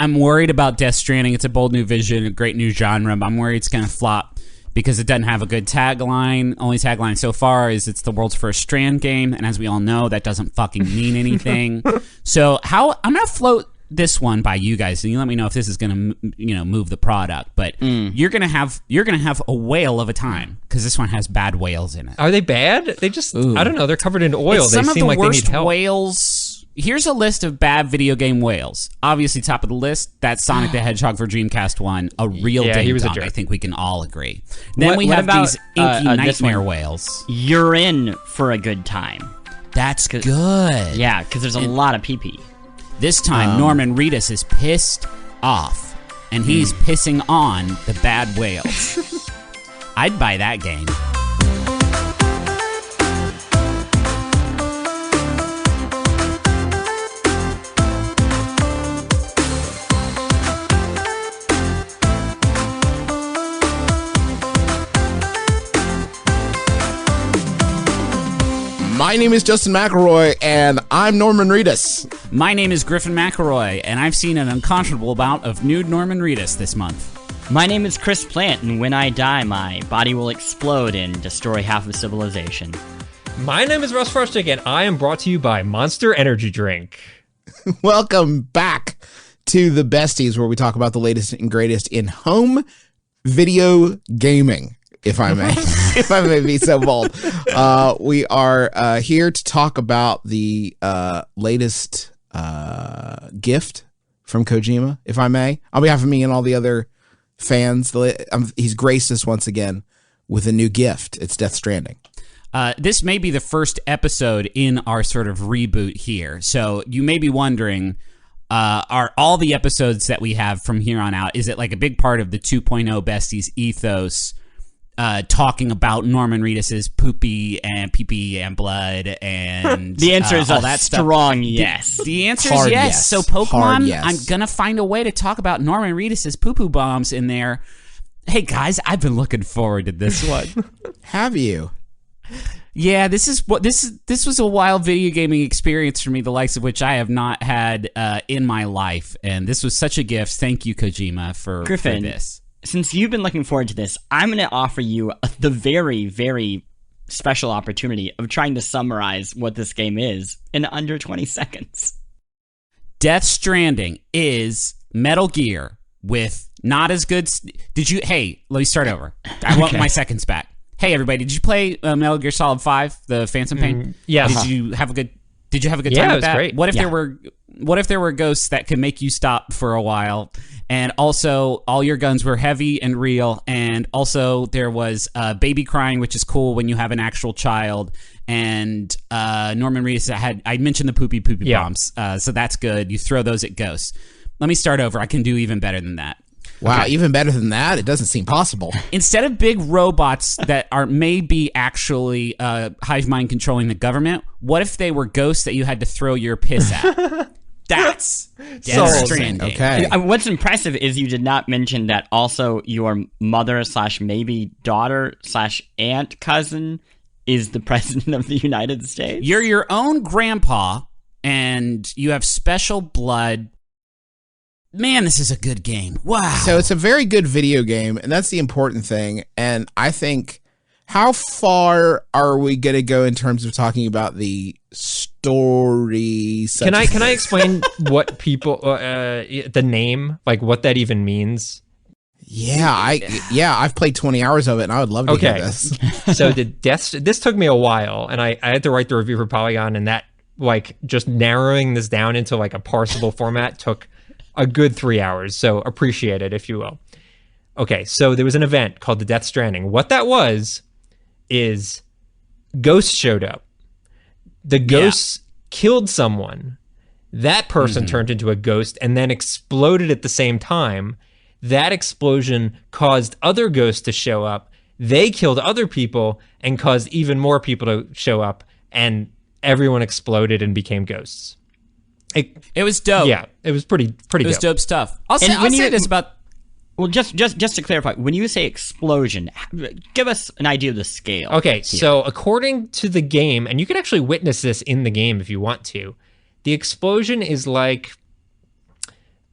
I'm worried about Death Stranding. It's a bold new vision, a great new genre, but I'm worried it's going to flop because it doesn't have a good tagline. Only tagline so far is it's the world's first Strand game, and as we all know, that doesn't fucking mean anything. So I'm going to float this one by you guys, and you let me know if this is going to move the product. But you're going to have a whale of a time because this one has bad whales in it. Are they bad? They just I don't know. They're covered in oil. They seem like they need help. Whales. Here's a list of bad video game whales. Obviously, top of the list, that's Sonic the Hedgehog for Dreamcast 1. A real ding-dong, I think we can all agree. Then we have these inky nightmare whales. You're in for a good time. That's good. Yeah, because there's a lot of pee-pee. This time, Norman Reedus is pissed off, and he's pissing on the bad whales. I'd buy that game. My name is Justin McElroy, and I'm Norman Reedus. My name is Griffin McElroy, and I've seen an unconscionable bout of nude Norman Reedus this month. My name is Chris Plante, and when I die, my body will explode and destroy half of civilization. My name is Russ Frushtick, and I am brought to you by Monster Energy Drink. Welcome back to the Besties, where we talk about the latest and greatest in home video gaming. If I may, if I may be so bold, we are here to talk about the latest gift from Kojima. If I may, on behalf of me and all the other fans, he's graced us once again with a new gift. It's Death Stranding. This may be the first episode in our sort of reboot here, so you may be wondering. Are all the episodes that we have from here on out? Is it like a big part of the 2.0 Besties ethos? Talking about Norman Reedus's poopy and pee-pee and blood and the answer is all a that strong stuff. yes. The answer is Hard yes. yes. So Pokemon, Hard yes. I'm gonna find a way to talk about Norman Reedus's poo-poo bombs in there. Hey guys, I've been looking forward to this one. Have you? Yeah, this was a wild video gaming experience for me, the likes of which I have not had in my life, and this was such a gift. Thank you, Kojima, for this. Since you've been looking forward to this, I'm going to offer you the very, very special opportunity of trying to summarize what this game is in under 20 seconds. Death Stranding is Metal Gear with not as good... Hey, let me start over. I want my seconds back. Hey, everybody, did you play Metal Gear Solid 5, the Phantom Pain? Yes. Did you have a good time with that? Yeah, it was great. What if there were ghosts that could make you stop for a while? And also, all your guns were heavy and real. And also, there was baby crying, which is cool when you have an actual child. And Norman Reedus I mentioned the poopy bombs, so that's good. You throw those at ghosts. Let me start over. I can do even better than that. Wow, even better than that? It doesn't seem possible. Instead of big robots that are maybe actually hive mind controlling the government, what if they were ghosts that you had to throw your piss at? That's Death Stranding. Okay. What's impressive is you did not mention that also your mother / maybe daughter / aunt cousin is the president of the United States. You're your own grandpa, and you have special blood. Man, this is a good game. Wow. So it's a very good video game, and that's the important thing. And I think, how far are we going to go in terms of talking about the story? Can I explain what people the name, like what that even means? Yeah, I've played 20 hours of it, and I would love to hear this. So this took me a while, and I had to write the review for Polygon, and that, like, just narrowing this down into like a parsable format took a good 3 hours. So appreciate it, if you will. Okay, so there was an event called the Death Stranding. What that was is ghosts showed up. The ghosts killed someone. That person turned into a ghost and then exploded at the same time. That explosion caused other ghosts to show up. They killed other people and caused even more people to show up, and everyone exploded and became ghosts. It was dope. Yeah, it was pretty dope. It was dope stuff. I'll say this about... Well, just to clarify, when you say explosion, give us an idea of the scale. Okay, here. so according to the game, and you can actually witness this in the game if you want to, the explosion is like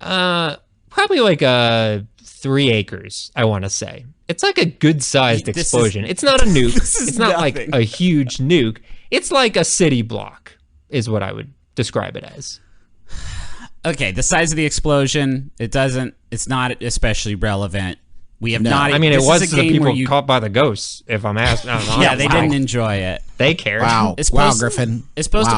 Probably like 3 acres, I want to say. It's like a good-sized explosion. It's not a nuke. It's not like a huge nuke. It's like a city block, is what I would describe it as. Okay, the size of the explosion, it's not especially relevant. We have not. I mean, it was to the people caught by the ghosts, if I'm asking. Yeah, they didn't enjoy it. They cared. Wow. Griffin.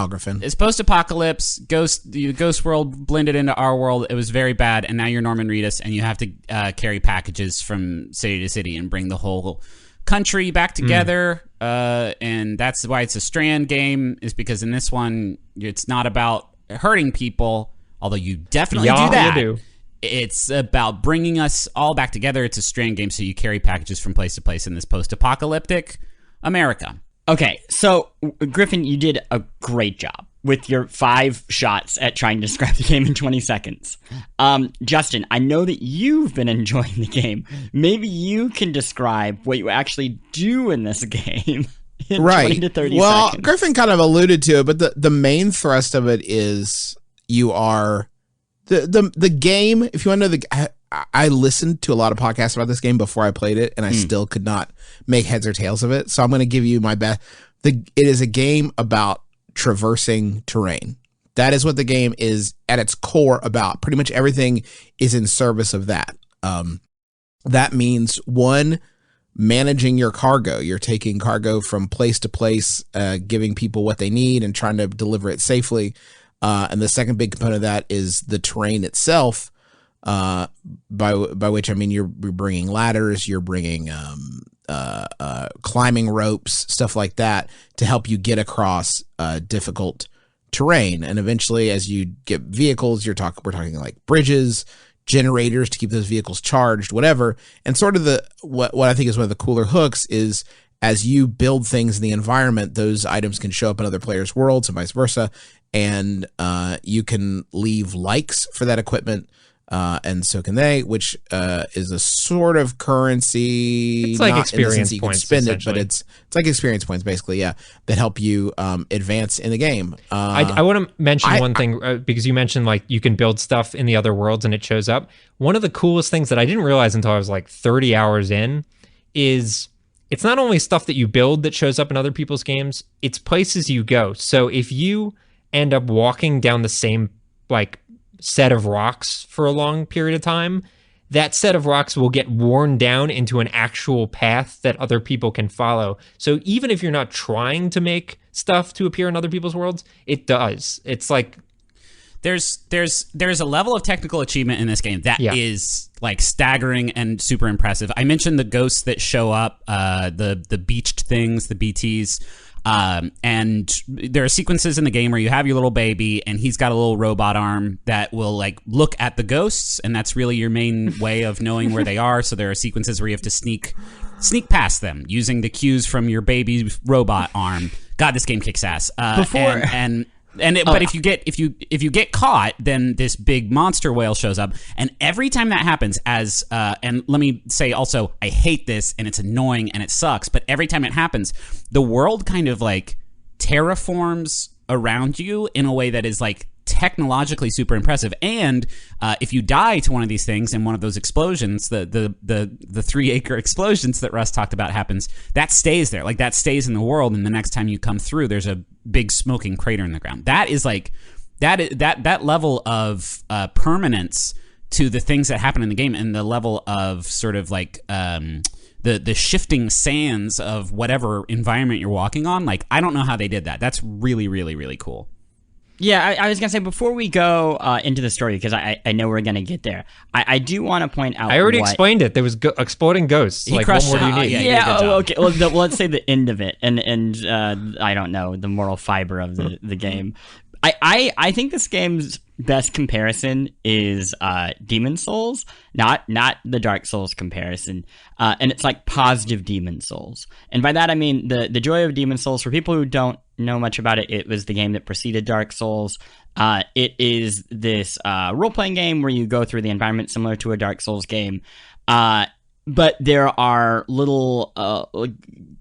Griffin. It's post-apocalypse. The ghost world blended into our world. It was very bad, and now you're Norman Reedus, and you have to carry packages from city to city and bring the whole country back together. And that's why it's a Strand game, is because in this one, it's not about hurting people, although you definitely do that. You do. It's about bringing us all back together. It's a Strand game, so you carry packages from place to place in this post-apocalyptic America. Okay, so Griffin, you did a great job with your 5 shots at trying to describe the game in 20 seconds. Justin, I know that you've been enjoying the game. Maybe you can describe what you actually do in this game in 20 to 30 seconds. Well, Griffin kind of alluded to it, but the main thrust of it is you are... The game, if you want to know, I listened to a lot of podcasts about this game before I played it, and I still could not make heads or tails of it. So I'm going to give you my best. It is a game about traversing terrain. That is what the game is at its core about. Pretty much everything is in service of that. That means, one, managing your cargo. You're taking cargo from place to place, giving people what they need and trying to deliver it safely. And the second big component of that is the terrain itself, by which I mean you're bringing ladders, you're bringing climbing ropes, stuff like that to help you get across difficult terrain. And eventually, as you get vehicles, we're talking like bridges, generators to keep those vehicles charged, whatever. And sort of what I think is one of the cooler hooks is, as you build things in the environment, those items can show up in other players' worlds and vice versa. And you can leave likes for that equipment, and so can they, which is a sort of currency. It's like experience you points, can spend it, but it's like experience points, basically, yeah, that help you advance in the game. I want to mention one thing, because you mentioned like you can build stuff in the other worlds and it shows up. One of the coolest things that I didn't realize until I was like 30 hours in is it's not only stuff that you build that shows up in other people's games, it's places you go. So if you end up walking down the same like set of rocks for a long period of time, that set of rocks will get worn down into an actual path that other people can follow. So even if you're not trying to make stuff to appear in other people's worlds, it does. It's like there's a level of technical achievement in this game that is like staggering and super impressive. I mentioned the ghosts that show up, the beached things, the BTs. And there are sequences in the game where you have your little baby and he's got a little robot arm that will like look at the ghosts, and that's really your main way of knowing where they are. So there are sequences where you have to sneak past them using the cues from your baby's robot arm. God, this game kicks ass. But if you get caught, then this big monster whale shows up, and every time that happens, and let me say also, I hate this and it's annoying and it sucks, but every time it happens, the world kind of like terraforms around you in a way that is like technologically super impressive. And if you die to one of these things in one of those explosions, the 3-acre explosions that Russ talked about happens, that stays there. Like that stays in the world, and the next time you come through, there's a big smoking crater in the ground. That is like that level of permanence to the things that happen in the game, and the level of sort of like the shifting sands of whatever environment you're walking on. Like, I don't know how they did that. That's really, really, really cool. Yeah, I was going to say, before we go into the story, because I know we're going to get there, I do want to point out... I already explained it. There was exploding ghosts. He like, crushed what more do you need? Okay. Well, let's say the end of it, and I don't know, the moral fiber of the game. I think this game's best comparison is Demon Souls, not the Dark Souls comparison, and it's like positive Demon Souls. And by that I mean the joy of Demon Souls, for people who don't know much about it, it was the game that preceded Dark Souls. It is this role-playing game where you go through the environment similar to a Dark Souls game. but there are little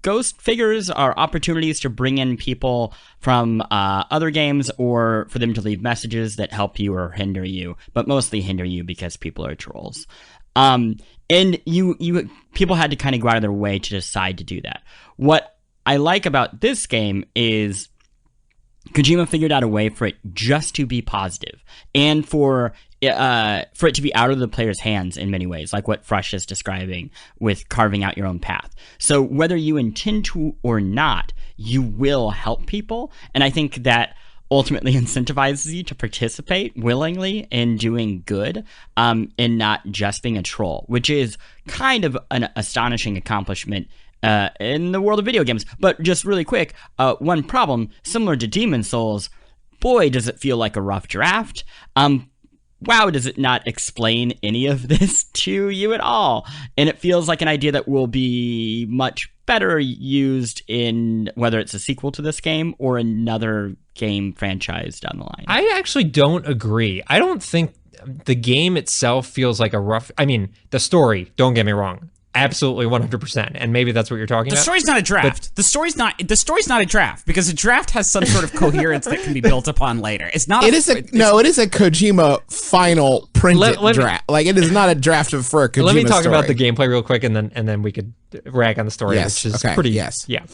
ghost figures or opportunities to bring in people from other games, or for them to leave messages that help you or hinder you, but mostly hinder you because people are trolls. And people had to kind of go out of their way to decide to do that. What I like about this game is Kojima figured out a way for it just to be positive, and for it to be out of the player's hands in many ways, like what Frush is describing with carving out your own path. So whether you intend to or not, you will help people, and I think that ultimately incentivizes you to participate willingly in doing good, and not just being a troll, which is kind of an astonishing accomplishment in the world of video games. But just really quick, one problem, similar to Demon Souls, boy, does it feel like a rough draft. Wow, does it not explain any of this to you at all? And it feels like an idea that will be much better used in whether it's a sequel to this game or another game franchise down the line. I actually don't agree. I don't think the game itself feels like a rough... I mean, the story, don't get me wrong, absolutely 100%, and maybe that's what you're talking about. The story's not a draft. The story's not a draft, because a draft has some sort of coherence that can be built upon later. It's not. It is a Kojima final printed draft. Like, it is not a draft for a Kojima. Let me talk story. about the gameplay real quick, and then we could rag on the story, yes. which is okay. pretty. Yes. Yeah.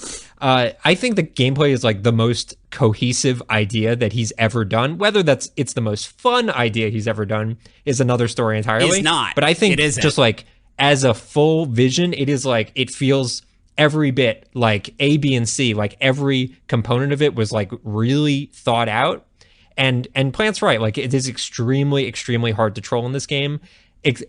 I think the gameplay is like the most cohesive idea that he's ever done. Whether it's the most fun idea he's ever done is another story entirely. It's not. But I think it isn't. Just like, as a full vision, it is like, it feels every bit like A, B, and C. Like, every component of it was like really thought out. And Plante's right. Like, it is extremely, extremely hard to troll in this game.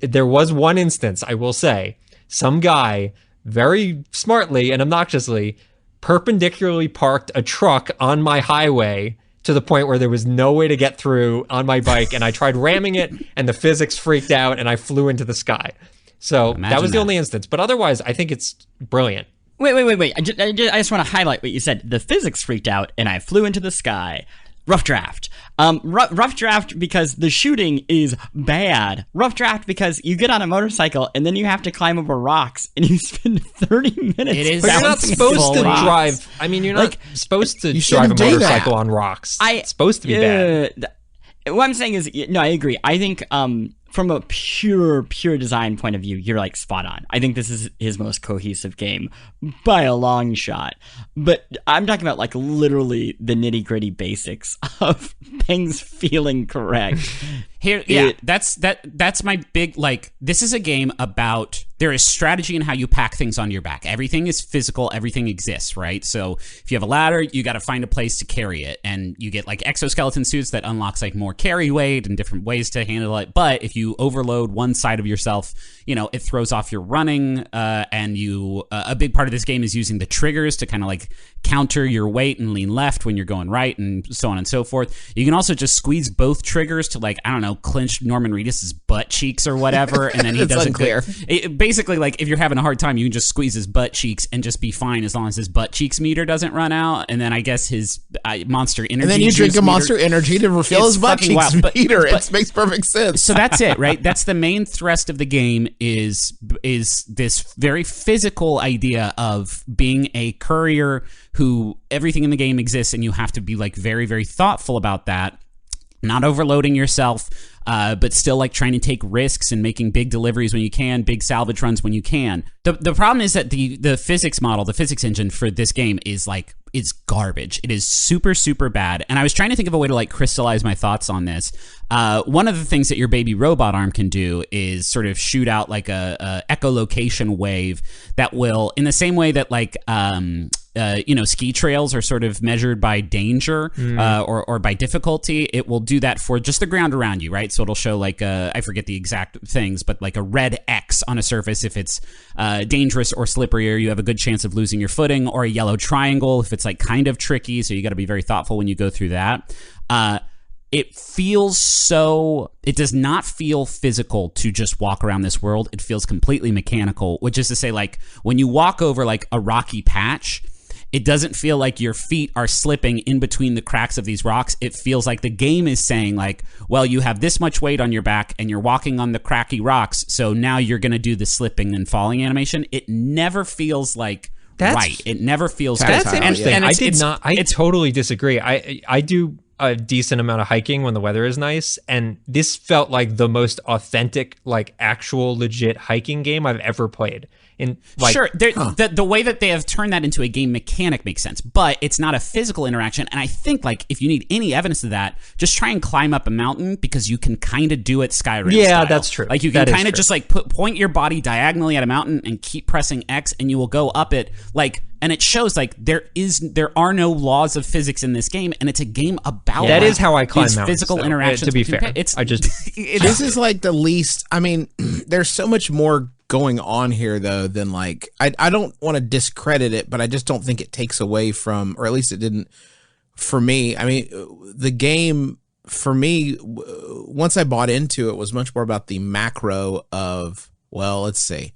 There was one instance, I will say, some guy very smartly and obnoxiously perpendicularly parked a truck on my highway to the point where there was no way to get through on my bike. And I tried ramming it, and the physics freaked out, and I flew into the sky. So that was the only instance. But otherwise, I think it's brilliant. Wait. I just want to highlight what you said. The physics freaked out, and I flew into the sky. Rough draft. Rough draft because the shooting is bad. Rough draft because you get on a motorcycle, and then you have to climb over rocks, and you spend 30 minutes. But you're not supposed to drive. I mean, you're not supposed to drive a motorcycle on rocks. It's supposed to be bad. What I'm saying is, no, I agree. I think from a pure design point of view, you're like spot on. I think this is his most cohesive game by a long shot. But I'm talking about like literally the nitty gritty basics of things feeling correct. That's my big, like, this is a game about, there is strategy in how you pack things on your back. Everything is physical, everything exists, right? So if you have a ladder, you got to find a place to carry it, and you get like exoskeleton suits that unlocks like more carry weight and different ways to handle it. But if you overload one side of yourself, it throws off your running, and a big part of this game is using the triggers to kind of like counter your weight and lean left when you're going right, and so on and so forth. You can also just squeeze both triggers to, like, I don't know, clinch Norman Reedus's butt cheeks or whatever, and then he doesn't clear. Basically, like, if you're having a hard time, you can just squeeze his butt cheeks and just be fine as long as his butt cheeks meter doesn't run out. And then I guess his Monster Energy. And then you drink a Monster Energy to refill his butt cheeks meter. It makes perfect sense. So that's it, right? That's the main thrust of the game, is this very physical idea of being a courier who everything in the game exists, and you have to be like very, very thoughtful about that, not overloading yourself, but still like trying to take risks and making big deliveries when you can, big salvage runs when you can. The problem is that the physics model, the physics engine for this game is garbage. It is super, super bad. And I was trying to think of a way to like crystallize my thoughts on this. One of the things that your baby robot arm can do is sort of shoot out like a echolocation wave that will, in the same way that like ski trails are sort of measured by danger or by difficulty, it will do that for just the ground around you, right? So it'll show like I forget the exact things, but like a red X on a surface if it's dangerous or slippery, or you have a good chance of losing your footing, or a yellow triangle if it's like kind of tricky. So you got to be very thoughtful when you go through that. It does not feel physical to just walk around this world. It feels completely mechanical, which is to say, like, when you walk over like a rocky patch, it doesn't feel like your feet are slipping in between the cracks of these rocks. It feels like the game is saying like, well, you have this much weight on your back and you're walking on the cracky rocks, so now you're going to do the slipping and falling animation. It never feels like right. It never feels That's good. interesting. And I totally disagree. I do a decent amount of hiking when the weather is nice, and this felt like the most authentic, like actual legit hiking game I've ever played. Sure, the way that they have turned that into a game mechanic makes sense, but it's not a physical interaction. And I think like if you need any evidence of that, just try and climb up a mountain, because you can kind of do it Skyrim style. That's true. Like you can kind of just like point your body diagonally at a mountain and keep pressing X, and you will go up it. Like, and it shows like there are no laws of physics in this game, and it's a game about that is how I climb mountains, physical interactions. To be fair, this is like the least. I mean, there's so much more going on here though than like I don't want to discredit it, but I just don't think it takes away from, or at least it didn't for me. I mean, the game for me, once I bought into it, was much more about the macro of, well, let's see,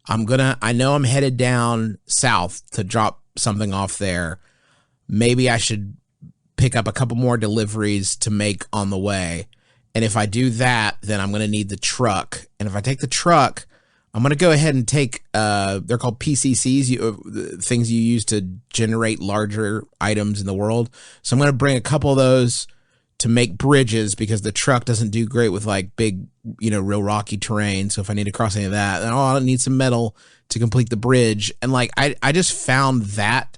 I know I'm headed down south to drop something off there. Maybe I should pick up a couple more deliveries to make on the way. And if I do that, then I'm going to need the truck. And if I take the truck, I'm going to go ahead and take, they're called PCCs, things you use to generate larger items in the world. So I'm going to bring a couple of those to make bridges, because the truck doesn't do great with like big, real rocky terrain. So if I need to cross any of that, then I need some metal to complete the bridge. And like, I just found that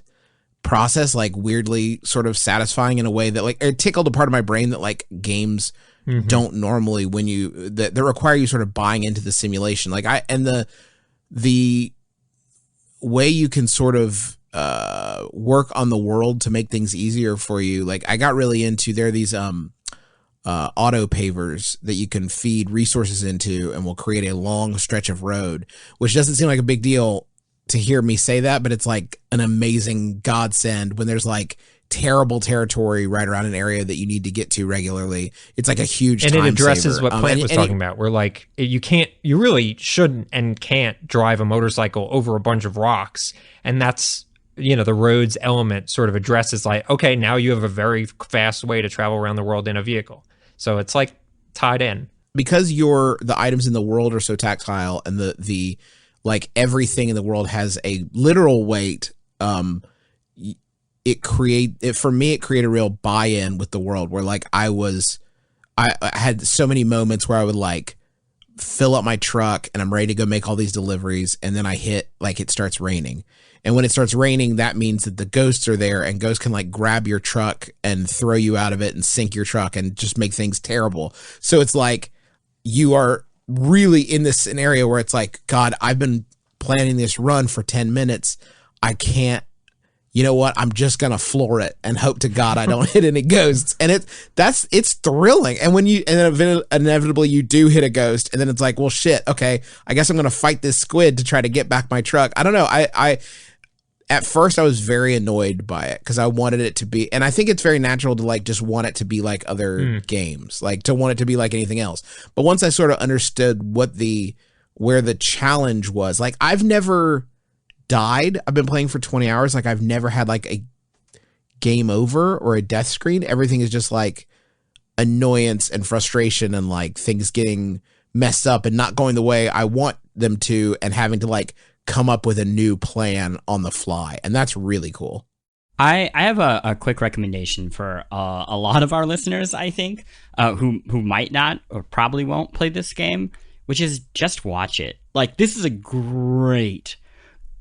process like weirdly sort of satisfying in a way that like it tickled a part of my brain that like games don't normally, when that require you sort of buying into the simulation. Like the way you can sort of work on the world to make things easier for you. Like I got really into, there are these auto pavers that you can feed resources into and will create a long stretch of road, which doesn't seem like a big deal to hear me say that, but it's like an amazing godsend when there's like terrible territory right around an area that you need to get to regularly. It's like a huge time and it addresses saver. what Plante was talking about, where like you really shouldn't and can't drive a motorcycle over a bunch of rocks, and that's the roads element sort of addresses like, okay, now you have a very fast way to travel around the world in a vehicle. So it's like tied in, because the items in the world are so tactile, and the like everything in the world has a literal weight. It created a real buy-in with the world, where like I had so many moments where I would like fill up my truck and I'm ready to go make all these deliveries, and then I hit like it starts raining. And when it starts raining, that means that the ghosts are there, and ghosts can like grab your truck and throw you out of it and sink your truck and just make things terrible. So it's like you are really in this scenario where it's like, God, I've been planning this run for 10 minutes. I can't, you know what? I'm just going to floor it and hope to God I don't hit any ghosts. And it's thrilling. And then inevitably you do hit a ghost, and then it's like, well, shit. Okay. I guess I'm going to fight this squid to try to get back my truck. I don't know. At first I was very annoyed by it, because I wanted it to be, and I think it's very natural to like just want it to be like other games, like to want it to be like anything else. But once I sort of understood where the challenge was, like I've never died. I've been playing for 20 hours. Like I've never had like a game over or a death screen. Everything is just like annoyance and frustration and like things getting messed up and not going the way I want them to, and having to like come up with a new plan on the fly. And that's really cool. I have a quick recommendation for a lot of our listeners, I think, who might not or probably won't play this game, which is just watch it. Like, this is a great,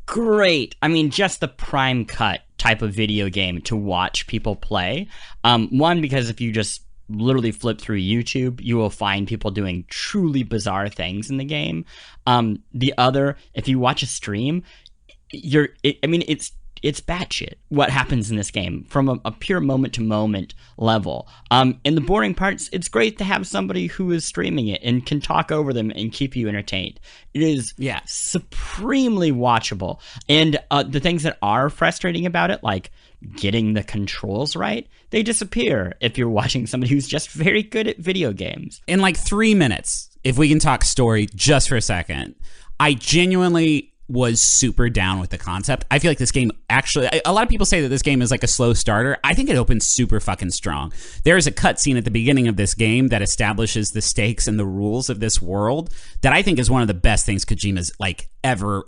I mean, just the prime cut type of video game to watch people play. One, because if you just literally flip through YouTube, you will find people doing truly bizarre things in the game. The other, if you watch a stream, it's batshit what happens in this game from a pure moment-to-moment level. In the boring parts, it's great to have somebody who is streaming it and can talk over them and keep you entertained. It is supremely watchable. And the things that are frustrating about it, like getting the controls right, they disappear if you're watching somebody who's just very good at video games. In like 3 minutes, if we can talk story just for a second, I genuinely was super down with the concept. I feel like this game actually, a lot of people say that this game is like a slow starter. I think it opens super fucking strong. There is a cutscene at the beginning of this game that establishes the stakes and the rules of this world that I think is one of the best things Kojima's like ever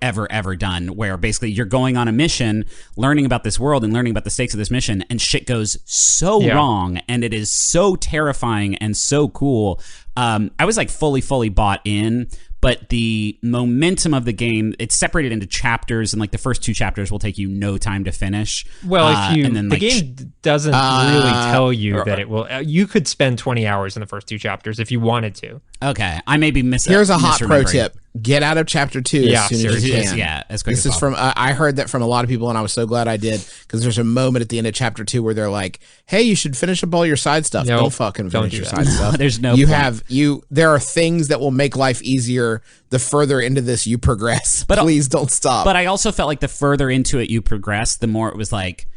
done, where basically you're going on a mission, learning about this world and learning about the stakes of this mission, and shit goes so wrong, and it is so terrifying and so cool. I was like fully bought in. But the momentum of the game, it's separated into chapters, and like the first 2 chapters will take you no time to finish. Well, if you, and then, the like, game doesn't really tell you that it will. You could spend 20 hours in the first 2 chapters if you wanted to. Okay, I may be missing. Here's a hot pro tip: get out of chapter 2 as soon as you can. Yeah, as quick this as is from. I heard that from a lot of people, and I was so glad I did, because there's a moment at the end of chapter 2 where they're like, "Hey, you should finish up all your side stuff." No, don't fucking finish your side stuff. There's no. You point. have you. There are things that will make life easier the further into this you progress. But please don't stop. But I also felt like the further into it you progress, the more it was like,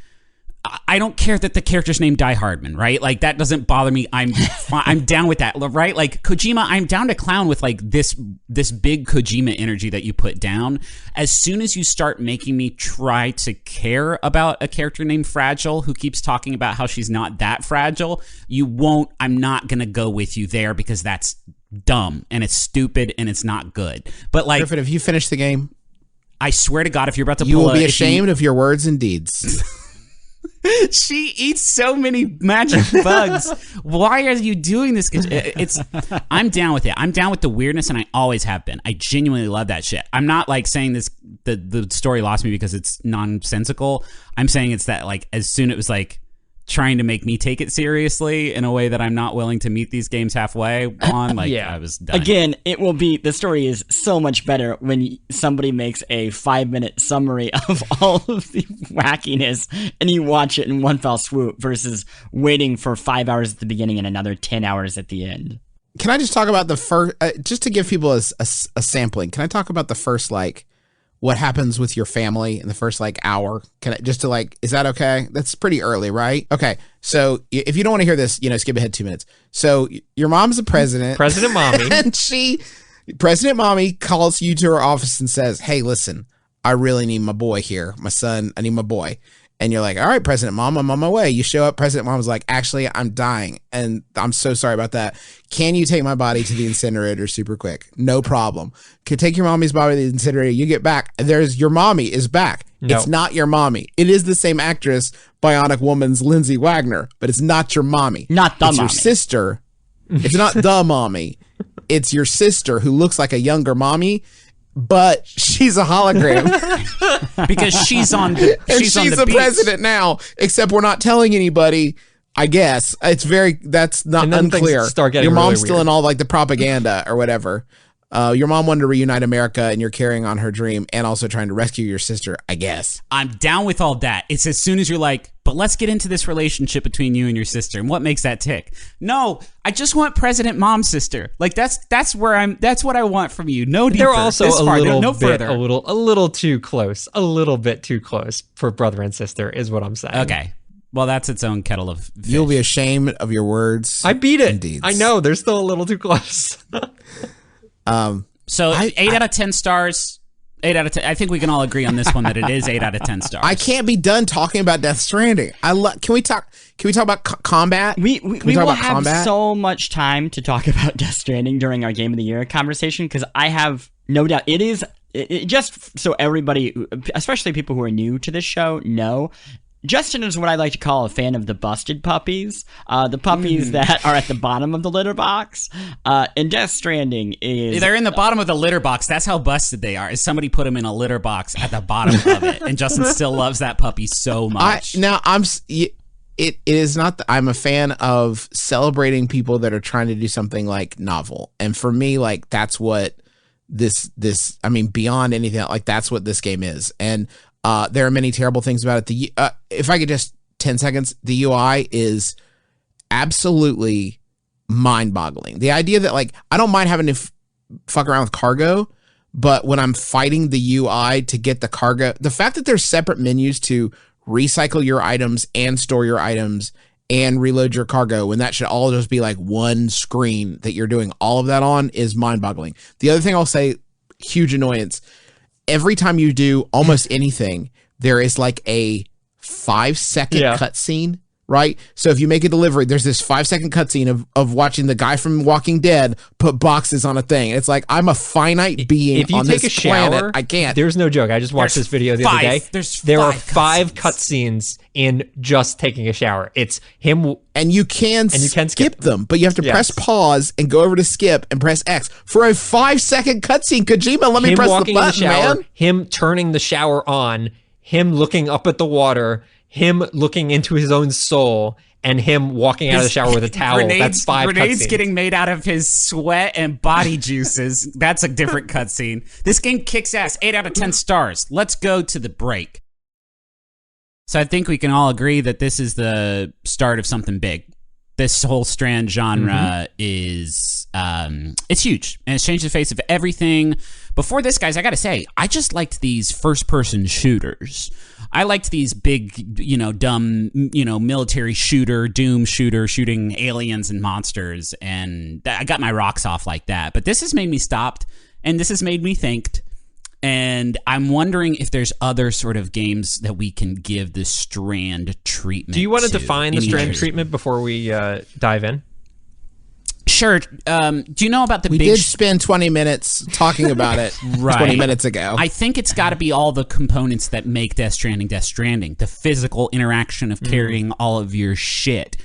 I don't care that the character's named Die Hardman, right? Like, that doesn't bother me. I'm down with that, right? Like, Kojima, I'm down to clown with like this big Kojima energy that you put down. As soon as you start making me try to care about a character named Fragile who keeps talking about how she's not that fragile, I'm not gonna go with you there, because that's dumb and it's stupid and it's not good. But like, Griffin, if you finish the game, I swear to God, if you're about to you pull will be ashamed of your words and deeds. She eats so many magic bugs. Why are you doing this? I'm down with it. I'm down with the weirdness, and I always have been. I genuinely love that shit. I'm not like saying this. The story lost me because it's nonsensical. I'm saying it's that like as soon it was like trying to make me take it seriously in a way that I'm not willing to meet these games halfway on. Like, I was done. Again, the story is so much better when somebody makes a 5-minute summary of all of the wackiness and you watch it in one fell swoop versus waiting for 5 hours at the beginning and another 10 hours at the end. Can I just talk about the first, just to give people a sampling, can I talk about the first, like, what happens with your family in the first like hour? Can I just to like, is that okay? That's pretty early, right? Okay. So if you don't want to hear this, skip ahead 2 minutes. So your mom's the president. President Mommy. And President Mommy calls you to her office and says, "Hey, listen, I really need my boy here. My son, I need my boy." And you're like, "All right, President Mom, I'm on my way." You show up. President Mom's like, "Actually, I'm dying, and I'm so sorry about that. Can you take my body to the incinerator super quick?" "No problem." "Could take your mommy's body to the incinerator. You get back. Your mommy is back." No. It's not your mommy. It is the same actress, Bionic Woman's Lindsay Wagner, but it's not your mommy. Not the mommy. It's your sister. It's not the mommy. It's your sister who looks like a younger mommy, but she's a hologram. Because she's on the she's the president now, except we're not telling anybody, I guess. That's not unclear. Your mom's really still in all like the propaganda or whatever. Your mom wanted to reunite America, and you're carrying on her dream and also trying to rescue your sister, I guess. I'm down with all that. It's as soon as you're like, but let's get into this relationship between you and your sister. And what makes that tick? No, I just want President Mom's sister. Like that's what I want from you. No deeper. They're also further. a little too close. A little bit too close for brother and sister is what I'm saying. Okay. Well, that's its own kettle of fish. You'll be ashamed of your words. I beat it. Indeed. I know. They're still a little too close. So 8 out of 10 stars. 8 out of 10. I think we can all agree on this one that it is 8 out of 10 stars. I can't be done talking about Death Stranding. Can we talk about combat? We will have so much time to talk about Death Stranding during our Game of the Year conversation, because I have no doubt just so everybody, especially people who are new to this show, know. Justin is what I like to call a fan of the busted puppies, the puppies that are at the bottom of the litter box. And Death Stranding is... They're in the bottom of the litter box. That's how busted they are. Is somebody put them in a litter box at the bottom of it. And Justin still loves that puppy so much. It is not that I'm a fan of celebrating people that are trying to do something like novel. And for me, like, that's what beyond anything, like, that's what this game is. And there are many terrible things about it. If I could just 10 seconds, the UI is absolutely mind-boggling. The idea that, like, I don't mind having to fuck around with cargo, but when I'm fighting the UI to get the cargo, the fact that there's separate menus to recycle your items and store your items and reload your cargo, when that should all just be like one screen that you're doing all of that on, is mind-boggling. The other thing I'll say, huge annoyance, every time you do almost anything, there is like a 5-second cutscene. Right? So if you make a delivery, there's this 5-second cutscene of watching the guy from Walking Dead put boxes on a thing. It's like, I'm a finite being if you on take this a shower, planet. I can't. There no joke. I just watched this video the other day. There are 5 cutscenes in just taking a shower. It's him. And you can skip them, but you have to press pause and go over to skip and press X. For a 5-second cutscene, Kojima, let me press the button, man. Him turning the shower on, him looking up at the water, him looking into his own soul, and him walking out of the shower with a towel. That's 5 grenades cutscenes. getting made out of his sweat and body juices. That's a different cutscene. This game kicks ass. 8 out of 10 stars. Let's go to the break. So I think we can all agree that this is the start of something big. This whole Strand genre is it's huge, and it's changed the face of everything. Before this, guys, I gotta say, I just liked these first-person shooters. I liked these big, dumb, military shooter, Doom shooter, shooting aliens and monsters, and I got my rocks off like that. But this has made me stop, and this has made me think. And I'm wondering if there's other sort of games that we can give the Strand treatment. Do you want to define the Strand treatment before we dive in? Sure. Do you know about the We big... did spend 20 minutes talking about it 20 minutes ago. I think it's got to be all the components that make Death Stranding Death Stranding. The physical interaction of carrying all of your shit.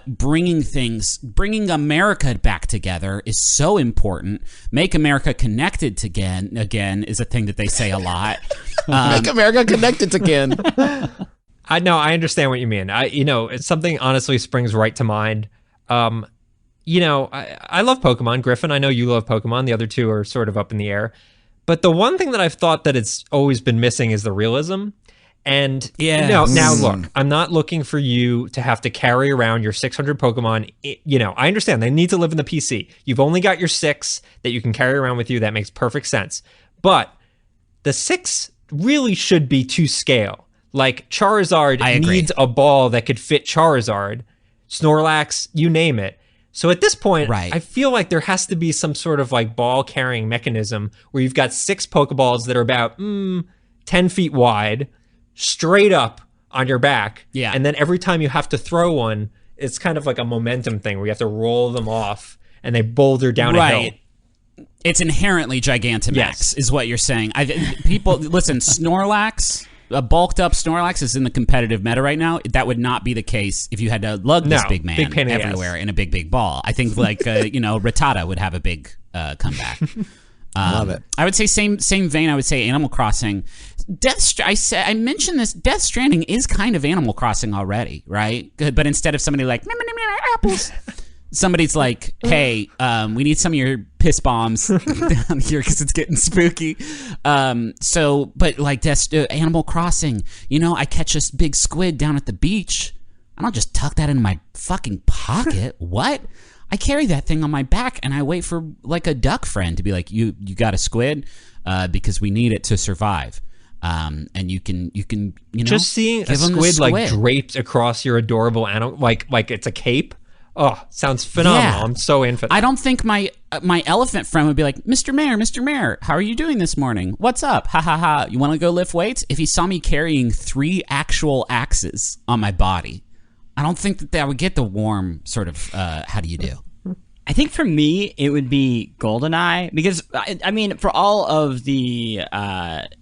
Bringing America back together is so important. Make America connected again is a thing that they say a lot. Make America connected again. I know, I understand what you mean. It's something honestly springs right to mind. I love Pokemon. Griffin, I know you love Pokemon. The other two are sort of up in the air. But the one thing that I've thought that it's always been missing is the realism. And now look, I'm not looking for you to have to carry around your 600 Pokemon. I understand they need to live in the PC. You've only got your 6 that you can carry around with you. That makes perfect sense. But the 6 really should be to scale. Like Charizard needs a ball that could fit Charizard, Snorlax, you name it. So at this point, I feel like there has to be some sort of like ball carrying mechanism where you've got 6 Pokeballs that are about 10 feet wide, straight up on your back. Yeah. And then every time you have to throw one, it's kind of like a momentum thing where you have to roll them off and they boulder down a hill. It's inherently Gigantamax, is what you're saying. People, listen, Snorlax, a bulked up Snorlax is in the competitive meta right now. That would not be the case if you had to lug this big man everywhere in a big ball. I think like, Rattata would have a big comeback. Love it. I would say same vein. I would say Animal Crossing. I mentioned this. Death Stranding is kind of Animal Crossing already, right? But instead of somebody like apples, somebody's like, "Hey, we need some of your piss bombs down here because it's getting spooky." But like Animal Crossing, I catch this big squid down at the beach. I don't just tuck that in my fucking pocket. What? I carry that thing on my back and I wait for like a duck friend to be like, you got a squid because we need it to survive. And you can just seeing a squid like draped across your adorable animal, like it's a cape. Oh, sounds phenomenal. Yeah. I'm so in for that. I don't think my elephant friend would be like, Mr. Mayor, how are you doing this morning? What's up? Ha ha ha. You want to go lift weights? If he saw me carrying 3 actual axes on my body, I don't think that would get the warm sort of, how do you do? I think for me, it would be GoldenEye because, I mean, for all of the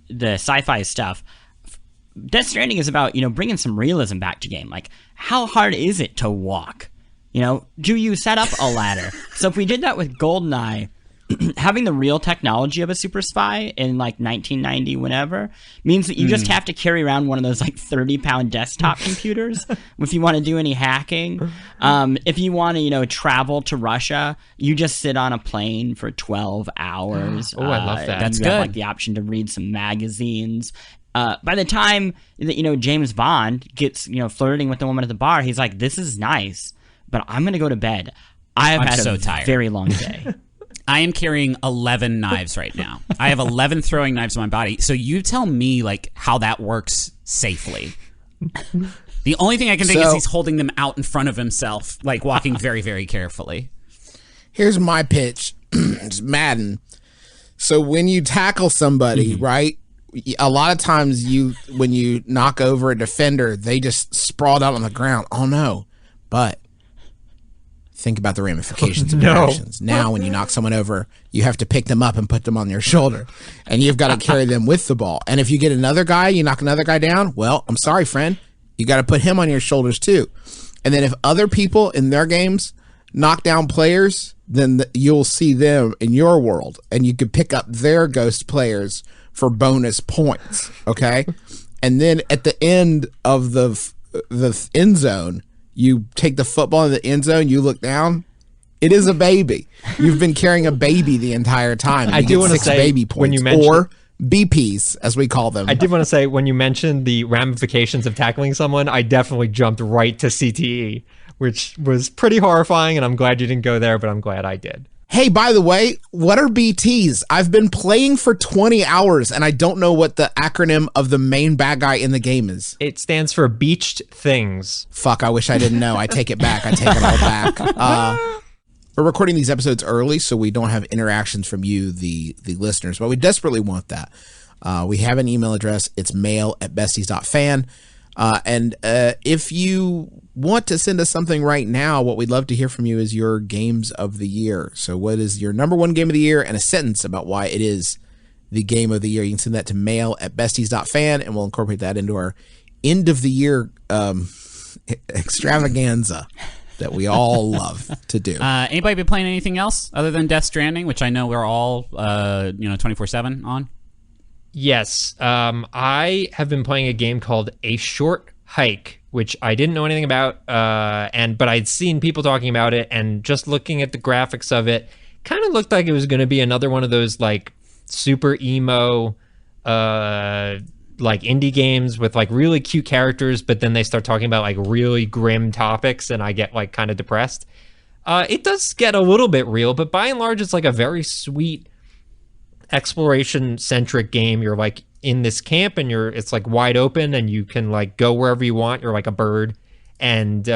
sci-fi stuff, Death Stranding is about, bringing some realism back to game. Like, how hard is it to walk? Do you set up a ladder? So if we did that with GoldenEye, having the real technology of a super spy in like 1990 whenever means that you just have to carry around one of those like 30-pound desktop computers if you want to do any hacking. If you want to travel to Russia, you just sit on a plane for 12 hours. Oh, I love that. That's you good. have like the option to read some magazines. By the time that James Bond gets flirting with the woman at the bar, he's like, this is nice, but I'm gonna go to bed. I'm had so tired. Very long day. I am carrying 11 knives right now. I have 11 throwing knives on my body. So you tell me like how that works safely. The only thing I can think is he's holding them out in front of himself, like walking very, very carefully. Here's my pitch. It's Madden. So when you tackle somebody, right? A lot of times when you knock over a defender, they just sprawl out on the ground. Oh no. But think about the ramifications of your actions. Now when you knock someone over, you have to pick them up and put them on your shoulder. And you've got to carry them with the ball. And if you get another guy, you knock another guy down, well, I'm sorry, friend. You got to put him on your shoulders too. And then if other people in their games knock down players, then you'll see them in your world. And you could pick up their ghost players for bonus points, okay? And then at the end of the end zone, you take the football in the end zone, you look down, it is a baby. You've been carrying a baby the entire time. I do want to say, baby points, when you mentioned, or BPs, as we call them. I did want to say, when you mentioned the ramifications of tackling someone, I definitely jumped right to CTE, which was pretty horrifying, and I'm glad you didn't go there, but I'm glad I did. Hey, by the way, what are BTs? I've been playing for 20 hours, and I don't know what the acronym of the main bad guy in the game is. It stands for Beached Things. Fuck, I wish I didn't know. I take it back. I take it all back. We're recording these episodes early, so we don't have interactions from you, the listeners, but we desperately want that. We have an email address. It's mail@besties.fan. And if you want to send us something right now, what we'd love to hear from you is your games of the year. So what is your number one game of the year and a sentence about why it is the game of the year? You can send that to mail@besties.fan, and we'll incorporate that into our end of the year extravaganza that we all love to do. Anybody been playing anything else other than Death Stranding, which I know we're all 24/7 on? Yes, I have been playing a game called A Short Hike, which I didn't know anything about, but I'd seen people talking about it, and just looking at the graphics of it, kind of looked like it was going to be another one of those like super emo, like indie games with like really cute characters, but then they start talking about like really grim topics, and I get like kind of depressed. It does get a little bit real, but by and large, it's like a very sweet exploration centric game. You're like in this camp, and it's like wide open, and you can like go wherever you want. You're like a bird, and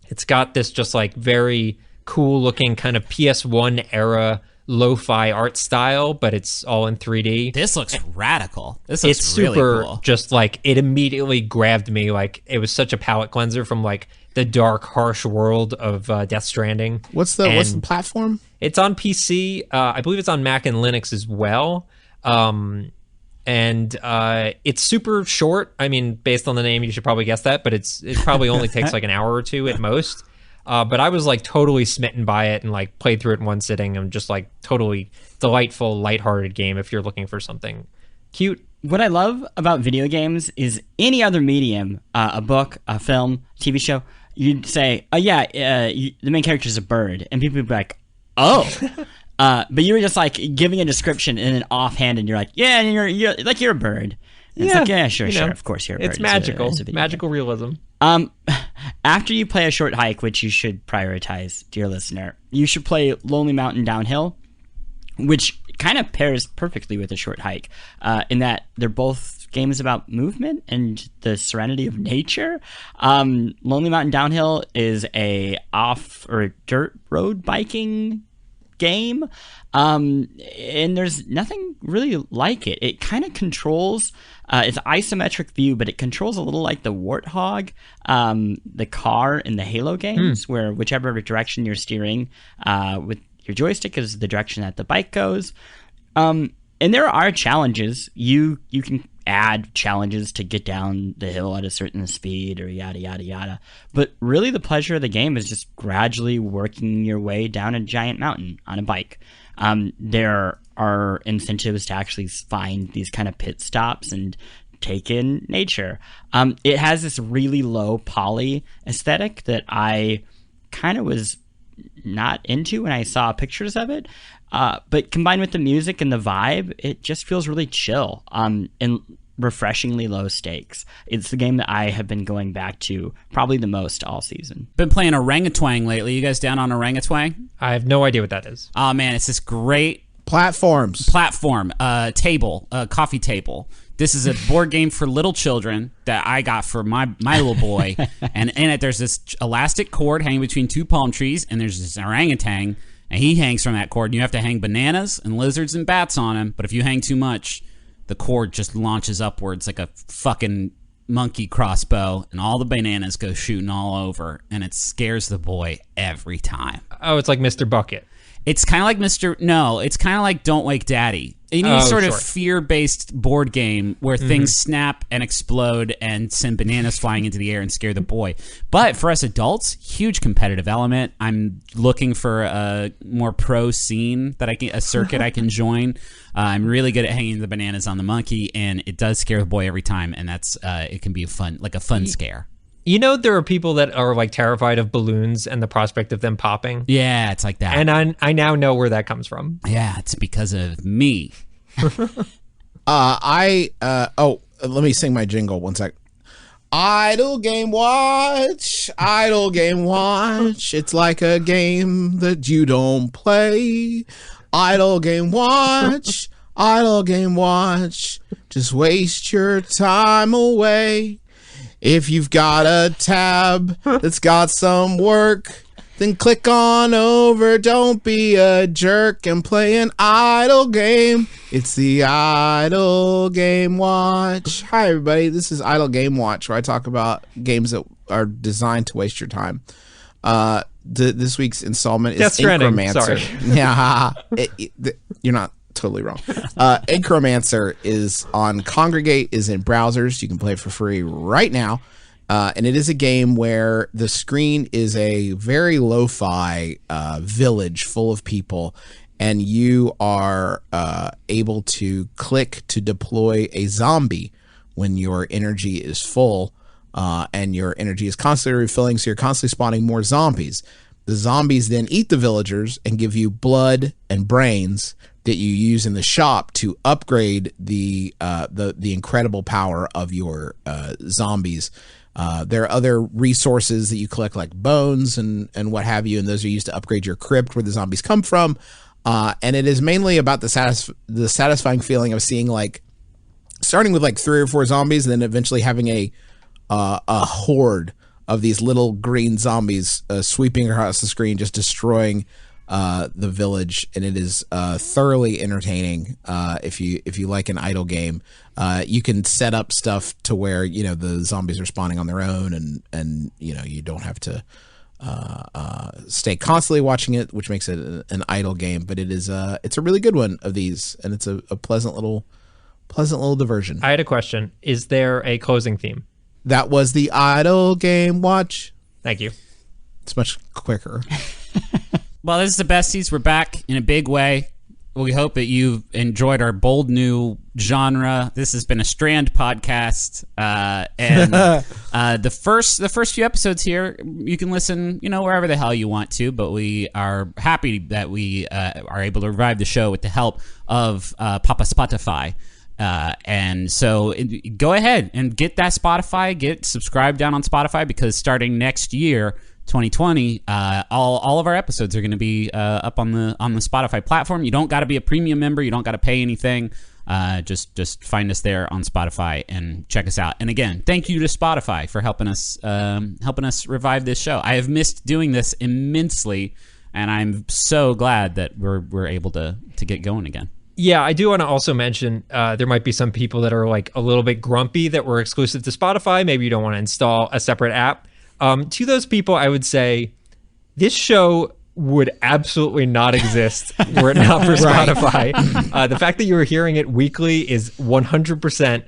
it's got this just like very cool looking kind of PS1 era lo-fi art style, but it's all in 3D. This looks radical. This looks it's really super cool. Just like it immediately grabbed me. Like it was such a palate cleanser from like the dark, harsh world of Death Stranding. What's the platform? It's on PC. I believe it's on Mac and Linux as well. And it's super short. I mean, based on the name, you should probably guess that, but it probably only takes like an hour or two at most. But I was like totally smitten by it and like played through it in one sitting. And just like totally delightful, lighthearted game if you're looking for something cute. What I love about video games is any other medium, a book, a film, TV show, you'd say, oh yeah, the main character is a bird. And people would be like, oh. But you were just like giving a description in an offhand, and you're like, yeah, and you're like, you're a bird. And it's like, yeah, sure, of course you're a bird. It's magical. Magical realism. After you play A Short Hike, which you should prioritize, dear listener, you should play Lonely Mountain Downhill, which kind of pairs perfectly with A Short Hike, in that they're both games about movement and the serenity of nature. Lonely Mountain Downhill is a dirt road biking game, and there's nothing really like it. It kind of controls, it's isometric view, but it controls a little like the Warthog, the car in the Halo games, where whichever direction you're steering with your joystick is the direction that the bike goes. And there are challenges. You can add challenges to get down the hill at a certain speed, or yada yada yada, but really the pleasure of the game is just gradually working your way down a giant mountain on a bike. There are incentives to actually find these kind of pit stops and take in nature. It has this really low poly aesthetic that I kind of was not into when I saw pictures of it. But combined with the music and the vibe, it just feels really chill, and refreshingly low stakes. It's the game that I have been going back to probably the most all season. Been playing Orangutan lately. You guys down on Orangutan? I have no idea what that is. Oh man, it's this great platform, table, coffee table. This is a board game for little children that I got for my little boy. And in it, there's this elastic cord hanging between two palm trees, and there's this orangutan and he hangs from that cord, and you have to hang bananas and lizards and bats on him. But if you hang too much, the cord just launches upwards like a fucking monkey crossbow, and all the bananas go shooting all over, and it scares the boy every time. Oh, it's like Mr. Bucket. It's kind of like it's kind of like Don't Wake Daddy. You need sort of fear-based board game where things snap and explode and send bananas flying into the air and scare the boy. But for us adults, huge competitive element. I'm looking for a more pro scene a circuit I can join. I'm really good at hanging the bananas on the monkey, and it does scare the boy every time. And that's it can be a fun scare. You know, there are people that are like terrified of balloons and the prospect of them popping. Yeah, it's like that. And I now know where that comes from. Yeah, it's because of me. Let me sing my jingle 1 sec. Idle game watch, idle game watch. It's like a game that you don't play. Idle game watch, idle game watch. Just waste your time away. If you've got a tab that's got some work, then click on over. Don't be a jerk and play an idle game. It's the Idle Game Watch. Hi, everybody. This is Idle Game Watch, where I talk about games that are designed to waste your time. This week's installment is Incromancer. Yeah, you're not totally wrong. Incromancer is on Congregate, is in browsers. You can play it for free right now. And it is a game where the screen is a very lo-fi village full of people, and you are able to click to deploy a zombie when your energy is full, and your energy is constantly refilling, so you're constantly spawning more zombies. The zombies then eat the villagers and give you blood and brains that you use in the shop to upgrade the incredible power of your zombies. There are other resources that you collect, like bones and what have you, and those are used to upgrade your crypt where the zombies come from. And it is mainly about the satisfying feeling of seeing, like, starting with like 3 or 4 zombies, and then eventually having a horde of these little green zombies sweeping across the screen, just destroying the village. And it is thoroughly entertaining. If you like an idle game, you can set up stuff to where, you know, the zombies are spawning on their own, and you know, you don't have to stay constantly watching it, which makes it an idle game. But it's a really good one of these, and it's a pleasant little diversion. I had a question. Is there a closing theme? That was the Idle Game Watch. Thank you. It's much quicker. Well, this is the Besties. We're back in a big way. We hope that you've enjoyed our bold new genre. This has been a Strand podcast, and the first few episodes here, you can listen, you know, wherever the hell you want to. But we are happy that we are able to revive the show with the help of Papa Spotify. And so go ahead and get that Spotify, get subscribed down on Spotify, because starting next year, 2020, all of our episodes are going to be up on the Spotify platform. You don't got to be a premium member. You don't got to pay anything. Just find us there on Spotify and check us out. And again, thank you to Spotify for helping us revive this show. I have missed doing this immensely, and I'm so glad that we're able to get going again. Yeah, I do want to also mention there might be some people that are like a little bit grumpy that we're exclusive to Spotify. Maybe you don't want to install a separate app. To those people, I would say this show would absolutely not exist were it not for Spotify. The fact that you were hearing it weekly is 100%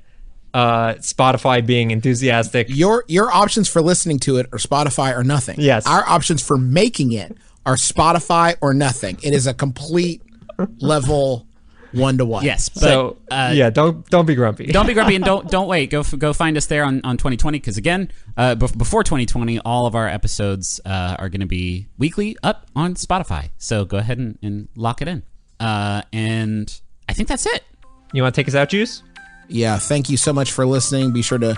Spotify being enthusiastic. Your options for listening to it are Spotify or nothing. Yes. Our options for making it are Spotify or nothing. It is a complete level 1-to-1. Yes, but, so don't be grumpy. Don't be grumpy, and don't wait. Go find us there on 2020, because again, before 2020, all of our episodes are going to be weekly up on Spotify. So go ahead and lock it in. And I think that's it. You want to take us out, Juice? Yeah, thank you so much for listening. Be sure to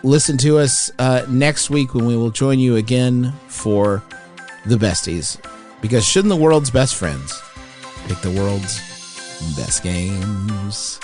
listen to us next week when we will join you again for the Besties. Because shouldn't the world's best friends pick the world's best games?